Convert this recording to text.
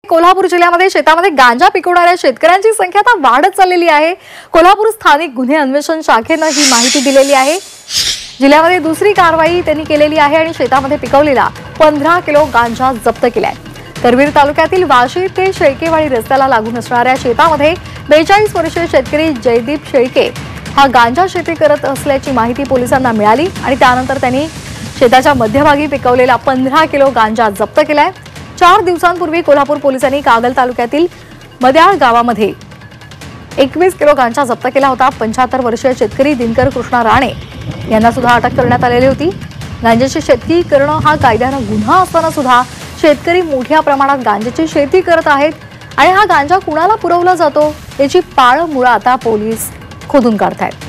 कोल्हापूर जिल्ह्यामध्ये शेतामध्ये गांजा पिकवणाऱ्या शेतकऱ्यांची संख्या आता वाढत चाललेली आहे। कोल्हापूर स्थानिक गुन्हे अन्वेषण शाखेने ही माहिती दिलेली आहे। जिल्ह्यामध्ये दुसरी कारवाई त्यांनी केलेली आहे आणि शेतामध्ये पिकवलेला 15 किलो गांजा जप्त केलाय। करवीर तालुक्यातील वाशी ते शेळकेवाडी रस्त्याला लागून असणाऱ्या शेतामध्ये 42 वर्षीय शेतकरी जयदीप शेळके हा गांजा शेती करत असल्याची माहिती पोलिसांना मिळाली आणि त्यानंतर त्यांनी शेताच्या मध्यभागी पिकवलेला 15 किलो गांजा जप्त केलाय। 4 दिवसांपूर्वी कोल्हापूर पोलिसांनी कागल तालुक्यातील मद्याळ गावामध्ये 21 किलो गांजा जप्त केला होता। 75 वर्षीय शेतकरी दिनकर कृष्णा राणे यांना सुद्धा अटक करण्यात आलेली होती। गांजाची शेती करणं हा कायद्याने गुन्हा असताना सुद्धा शेतकरी मोठ्या प्रमाणात गांजाची शेती करत आहेत आणि हा गांजा कुणाला पुरवला जातो याची पाळमुळं आता पोलीस खोदून काढतायत।